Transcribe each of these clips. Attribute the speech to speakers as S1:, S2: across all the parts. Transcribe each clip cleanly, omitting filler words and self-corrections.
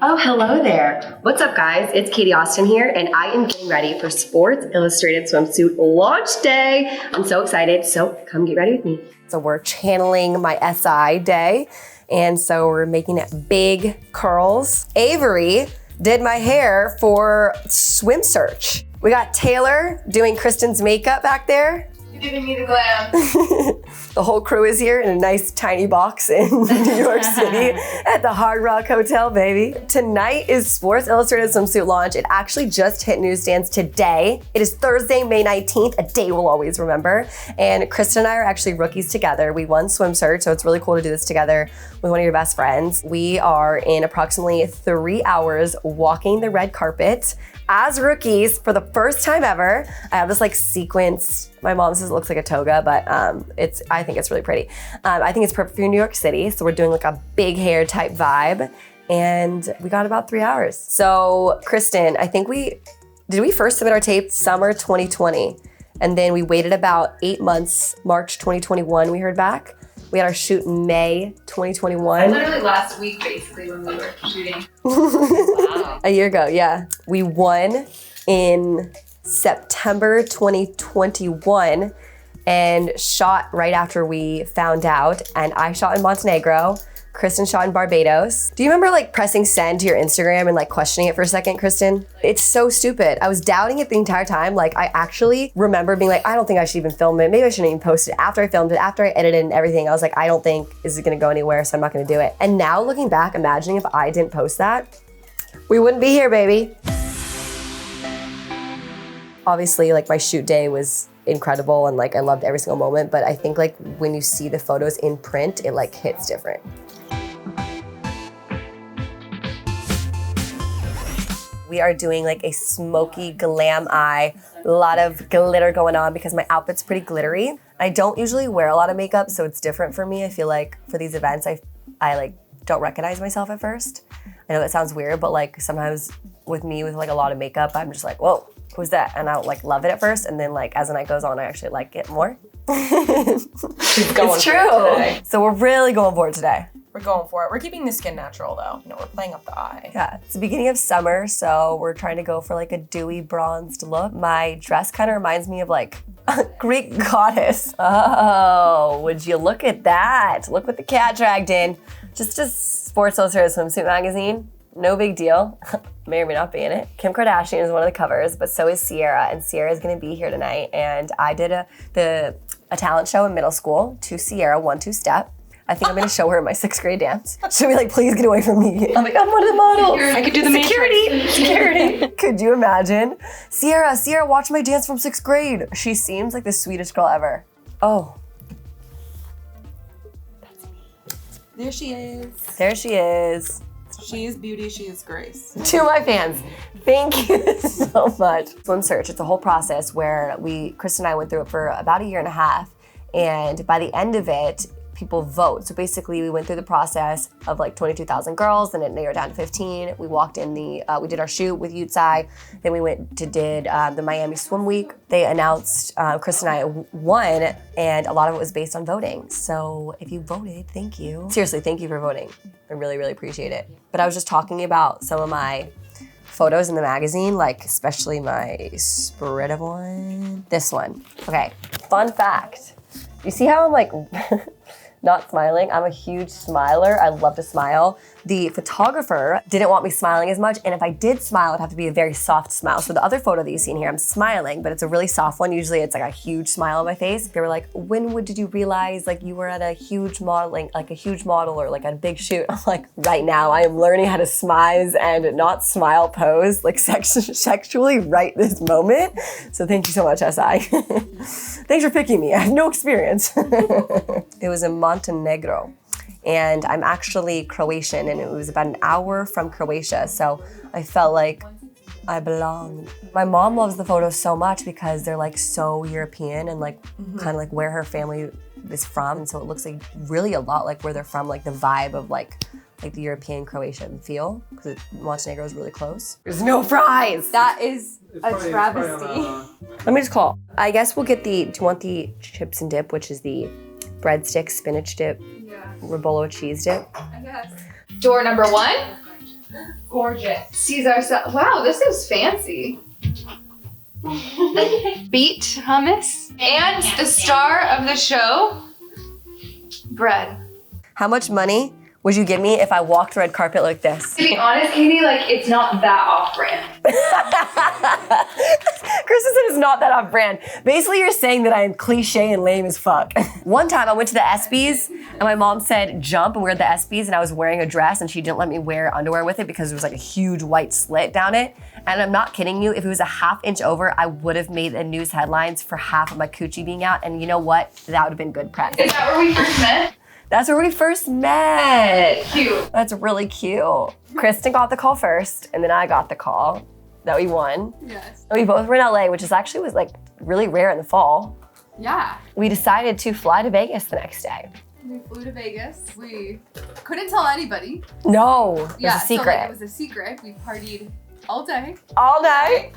S1: Oh, hello there. What's up, guys? It's Katie Austin here, and I am getting ready for Sports Illustrated Swimsuit launch day. I'm so excited, so come get ready with me. So we're channeling my SI day, and so we're making it big curls. Avery did my hair for Swim Search. We got Taylor doing Christen's makeup back there.
S2: You're giving me the glam.
S1: The whole crew is here in a nice tiny box in New York City at the Hard Rock Hotel, baby. Tonight is Sports Illustrated Swimsuit launch. It actually just hit newsstands today. It is Thursday, May 19th, a day we'll always remember. And Christen and I are actually rookies together. We won Swim Search, so it's really cool to do this together with one of your best friends. We are in approximately 3 hours walking the red carpet as rookies for the first time ever. I have this like sequence. My mom says it looks like a toga, but I think it's really pretty. I think it's perfect for New York City. So we're doing like a big hair type vibe, and we got about 3 hours. So Christen, I think did we first submit our tape summer 2020, and then we waited about 8 months, March 2021, we heard back. We had our shoot in May 2021.
S2: Literally last week, basically, when we were shooting. Wow.
S1: A year ago, yeah. We won in September 2021 and shot right after we found out. And I shot in Montenegro. Christen shot in Barbados. Do you remember like pressing send to your Instagram and like questioning it for a second, Christen? It's so stupid. I was doubting it the entire time. Like I actually remember being like, I don't think I should even film it. Maybe I shouldn't even post it. After I filmed it, after I edited and everything, I was like, I don't think this is gonna go anywhere, so I'm not gonna do it. And now looking back, imagining if I didn't post that, we wouldn't be here, baby. Obviously, like my shoot day was incredible and like I loved every single moment, but I think like when you see the photos in print, it like hits different. We are doing like a smoky glam eye, a lot of glitter going on because my outfit's pretty glittery. I don't usually wear a lot of makeup, so it's different for me. I feel like for these events, I like don't recognize myself at first. I know that sounds weird, but like sometimes with me with like a lot of makeup, I'm just like, whoa, who's that? And I don't like love it at first, and then like as the night goes on, I actually like it more.
S2: She's going
S1: it's true.
S2: for it today.
S1: So we're really going for it today.
S2: We're going for it. We're keeping the skin natural though. You know, we're playing up the eye.
S1: Yeah, it's the beginning of summer, so we're trying to go for like a dewy bronzed look. My dress kind of reminds me of like a Greek goddess. Oh, would you look at that? Look what the cat dragged in. Just a Sports Illustrated Swimsuit magazine. No big deal. May or may not be in it. Kim Kardashian is one of the covers, but so is Ciara, and Ciara is gonna be here tonight. And I did a talent show in middle school to Ciara, 1-2 step. I think I'm gonna show her my 6th grade dance. She'll be like, please get away from me. I'm like, I'm one of the models.
S2: I could do the
S1: Security. Could you imagine? Ciara, watch my dance from 6th grade. She seems like the sweetest girl ever. Oh.
S2: That's me. There she is.
S1: There she is.
S2: She is beauty, she is grace.
S1: To my fans, thank you so much. Swim Search, it's a whole process where Christen and I went through it for about 1.5 years. And by the end of it, people vote. So basically we went through the process of like 22,000 girls, then it narrowed down to 15. We walked in we did our shoot with UTSI. Then we went to did the Miami Swim Week. They announced Christen and I won, and a lot of it was based on voting. So if you voted, thank you. Seriously, thank you for voting. I really, really appreciate it. But I was just talking about some of my photos in the magazine, like especially my spread of one. This one. Okay, fun fact. You see how I'm like, not smiling? I'm a huge smiler. I love to smile. The photographer didn't want me smiling as much, and if I did smile, it'd have to be a very soft smile. So the other photo that you see in here, I'm smiling, but it's a really soft one. Usually it's like a huge smile on my face. They were like, did you realize like you were at a huge modeling, like a huge model or like at a big shoot? I'm like, right now I am learning how to smize and not smile pose, like sexually right this moment. So thank you so much, SI. Thanks for picking me. I have no experience. It was in Montenegro. And I'm actually Croatian, and it was about an hour from Croatia, so I felt like I belonged. My mom loves the photos so much because they're like so European and like kind of like where her family is from, and so it looks like really a lot like where they're from, like the vibe of like the European Croatian feel, because Montenegro is really close. There's no fries!
S2: That is a travesty.
S1: Let me just call. I guess we'll get do you want the chips and dip, which is the breadstick spinach dip,
S2: Yeah.
S1: Robolo cheese dip?
S2: I guess. Door number 1. Gorgeous. Caesar salad. Wow, this is fancy. Beet hummus. And the star of the show, bread.
S1: How much money would you give me if I walked the red carpet like this?
S2: To be honest, Katie, like, it's not that off-brand.
S1: Kristen said it's not that off-brand. Basically, you're saying that I am cliche and lame as fuck. One time I went to the ESPYs and my mom said jump, and we were at the ESPYs and I was wearing a dress and she didn't let me wear underwear with it because there was like a huge white slit down it. And I'm not kidding you, if it was a ½ inch over, I would have made the news headlines for half of my coochie being out. And you know what? That would have been good press.
S2: Is that where we first met?
S1: That's where we first met.
S2: Cute.
S1: That's really cute. Kristen got the call first, and then I got the call that we won.
S2: Yes.
S1: And we both were in LA, which is actually was like really rare in the fall.
S2: Yeah.
S1: We decided to fly to Vegas the next day.
S3: We flew to Vegas. We couldn't tell anybody.
S1: No, it was a secret.
S3: So, like, it was a secret. We partied all day.
S1: All night.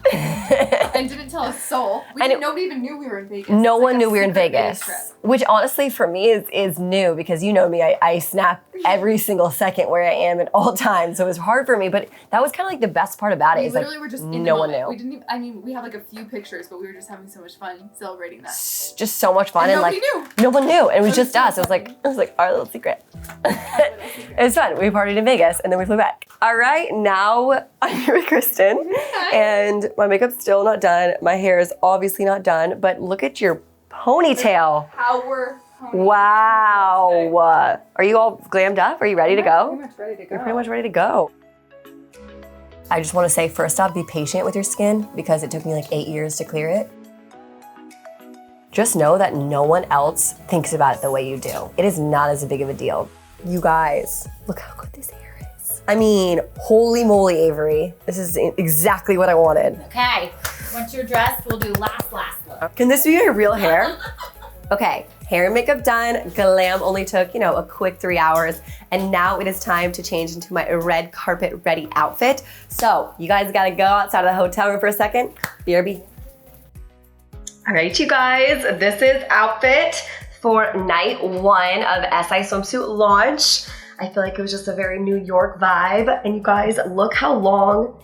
S3: And didn't tell a soul. Nobody even knew we were in Vegas.
S1: No
S3: It's
S1: one
S3: like
S1: knew
S3: a
S1: we were in
S3: secret
S1: Vegas.
S3: trip.
S1: Which honestly for me is new because you know me, I snap every single second where I am at all times. So it was hard for me, but that was kind of like the best part about it.
S3: We
S1: Is
S3: literally
S1: like
S3: were just in
S1: no
S3: the
S1: one
S3: moment.
S1: knew.
S3: We didn't even, I mean, we have like a few pictures, but we were just having so much fun celebrating that.
S1: Just so much fun
S3: And
S1: like
S3: nobody knew.
S1: no one knew. It was just
S3: so
S1: us. It was like our little secret. It was fun. We partied in Vegas and then we flew back. All right, now I'm here with Kristen. And my makeup's still not done. My hair is obviously not done, but look at your ponytail.
S3: Our
S1: Wow. Are you all glammed up? Are you ready to go?
S3: Pretty much ready to go.
S1: You're pretty much ready to go. I just want to say, first off, be patient with your skin because it took me like 8 years to clear it. Just know that no one else thinks about it the way you do. It is not as big of a deal. You guys, look how good this hair is. I mean, holy moly, Avery. This is exactly what I wanted.
S4: Okay, once you're dressed, we'll do last look.
S1: Can this be your real hair? Okay, hair and makeup done. Glam only took, a quick 3 hours. And now it is time to change into my red carpet ready outfit. So you guys gotta go outside of the hotel room for a second. BRB. All right, you guys, this is outfit for night 1 of SI Swimsuit launch. I feel like it was just a very New York vibe. And you guys, look how long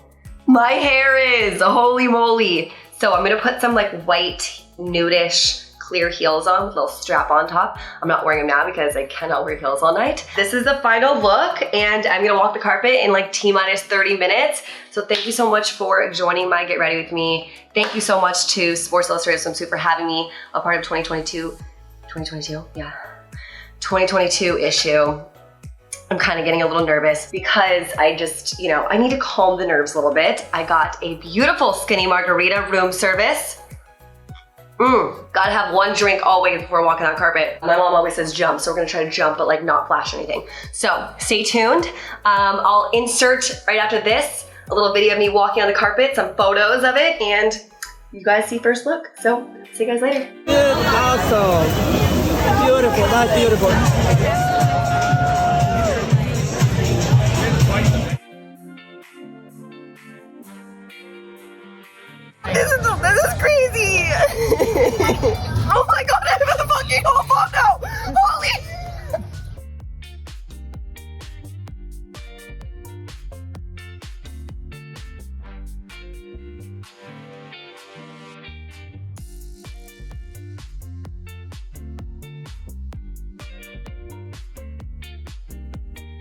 S1: my hair is, holy moly. So I'm gonna put some like white, nudish, clear heels on with a little strap on top. I'm not wearing them now because I cannot wear heels all night. This is the final look and I'm gonna walk the carpet in like T-minus 30 minutes. So thank you so much for joining my Get Ready With Me. Thank you so much to Sports Illustrated Swimsuit for having me a part of 2022 issue. I'm kind of getting a little nervous because I just, I need to calm the nerves a little bit. I got a beautiful skinny margarita room service. Gotta have one drink always before walking on carpet. My mom always says jump, so we're gonna try to jump, but like not flash anything. So stay tuned. I'll insert right after this a little video of me walking on the carpet, some photos of it, and you guys see first look. So see you guys later.
S5: Awesome. Beautiful, that's beautiful.